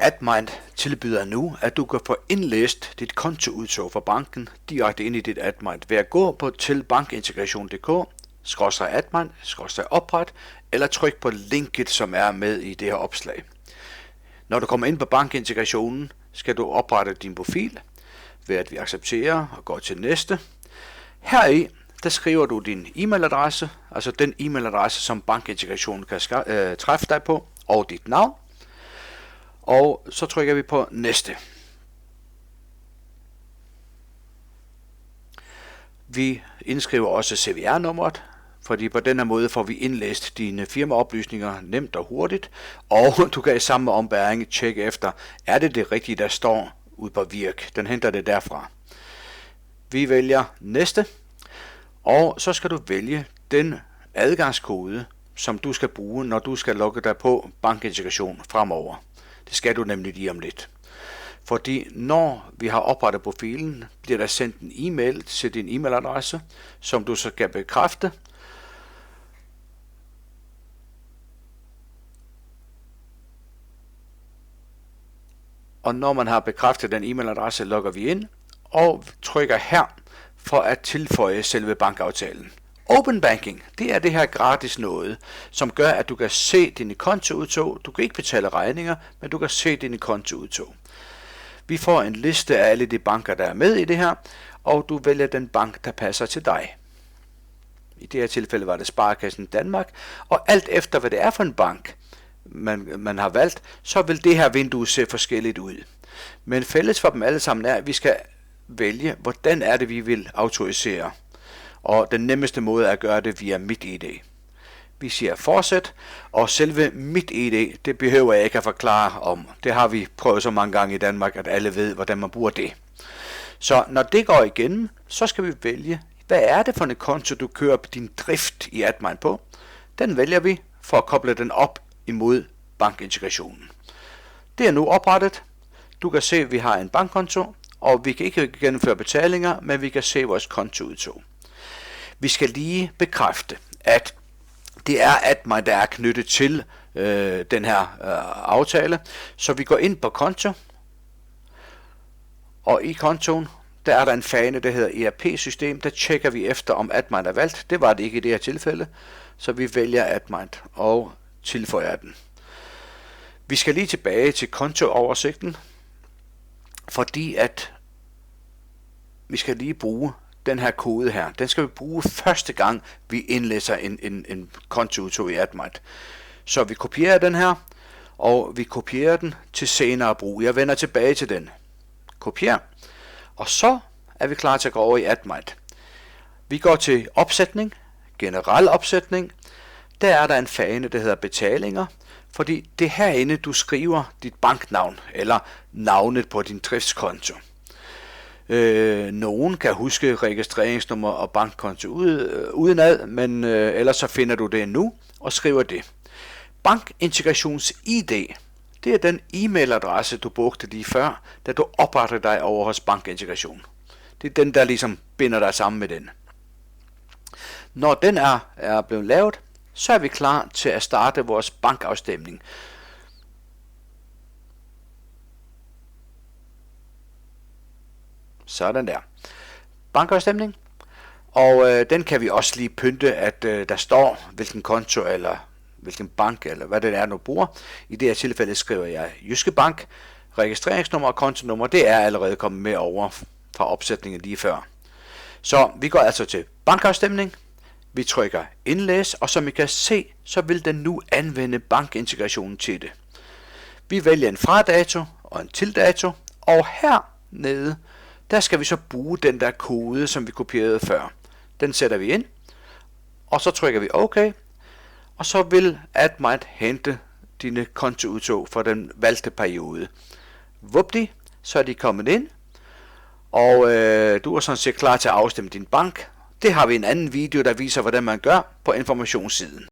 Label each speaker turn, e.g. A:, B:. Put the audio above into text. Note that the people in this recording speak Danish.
A: Admind tilbyder nu, at du kan få indlæst dit kontoudtog fra banken direkte ind i dit Admind ved at gå på til bankintegration.dk/admind/opret eller tryk på linket, som er med i det her opslag. Når du kommer ind på bankintegrationen, skal du oprette din profil ved at vi accepterer og går til næste. Heri der skriver du din e-mailadresse, altså den e-mailadresse, som bankintegrationen kan træffe dig på, og dit navn. Og så trykker vi på næste. Vi indskriver også CVR-nummeret, fordi på den her måde får vi indlæst dine firmaoplysninger nemt og hurtigt, og du kan i samme ombæring tjekke efter, er det rigtige, der står ude på Virk. Den henter det derfra. Vi vælger næste, og så skal du vælge den adgangskode, som du skal bruge, når du skal logge dig på bankintegration fremover. Det skal du nemlig lige om lidt. Fordi når vi har oprettet profilen, bliver der sendt en e-mail til din e-mailadresse, som du så skal bekræfte. Og når man har bekræftet den e-mailadresse, logger vi ind og trykker her for at tilføje selve bankaftalen. Open Banking, det er det her gratis noget, som gør, at du kan se dine kontoudtog. Du kan ikke betale regninger, men du kan se dine kontoudtog. Vi får en liste af alle de banker, der er med i det her, og du vælger den bank, der passer til dig. I det her tilfælde var det Sparekassen Danmark, og alt efter hvad det er for en bank, man har valgt, så vil det her vindue se forskelligt ud. Men fælles for dem alle sammen er, at vi skal vælge, hvordan er det, vi vil autorisere. Og den nemmeste måde er at gøre det via MitID. Vi siger fortsæt, og selve MitID, det behøver jeg ikke at forklare om. Det har vi prøvet så mange gange i Danmark, at alle ved, hvordan man bruger det. Så når det går igennem, så skal vi vælge, hvad er det for en konto, du kører din drift i Admind på. Den vælger vi for at koble den op imod bankintegrationen. Det er nu oprettet. Du kan se, at vi har en bankkonto, og vi kan ikke gennemføre betalinger, men vi kan se vores kontoudtog. Vi skal lige bekræfte, at det er Admind, der er knyttet til den her aftale. Så vi går ind på konto, og i kontoen, der er der en fane, der hedder ERP-system. Der tjekker vi efter, om Admind er valgt. Det var det ikke i det her tilfælde, så vi vælger Admind og tilføjer den. Vi skal lige tilbage til kontooversigten, fordi at vi skal lige bruge den her kode her. Den skal vi bruge første gang, vi indlæser en kontoudtog i Admind. Så vi kopierer den her, og vi kopierer den til senere brug. Jeg vender tilbage til den. Kopier. Og så er vi klar til at gå over i Admind. Vi går til opsætning, generel opsætning. Der er der en fane, der hedder betalinger, fordi det er herinde, du skriver dit banknavn, eller navnet på din driftskonto. Nogen kan huske registreringsnummer og bankkonto udenad, men ellers så finder du det nu og skriver det. Bankintegrations-ID, det er den e-mailadresse, du brugte lige før, da du oprettede dig over hos Bankintegration. Det er den, der ligesom binder dig sammen med den. Når den er blevet lavet, så er vi klar til at starte vores bankafstemning. Sådan der. Bankafstemning. Og den kan vi også lige pynte, at der står, hvilken konto eller hvilken bank eller hvad det er, du bruger. I det her tilfælde skriver jeg Jyske Bank. Registreringsnummer og kontonummer, det er allerede kommet med over fra opsætningen lige før. Så vi går altså til bankafstemning. Vi trykker indlæs, og som I kan se, så vil den nu anvende bankintegrationen til det. Vi vælger en fra-dato og en til-dato, og hernede, der skal vi så bruge den der kode, som vi kopierede før. Den sætter vi ind, og så trykker vi OK, og så vil Admind hente dine kontoudtog for den valgte periode. Vupti, så er de kommet ind, og du er sådan set klar til at afstemme din bank. Det har vi en anden video, der viser, hvordan man gør på informationssiden.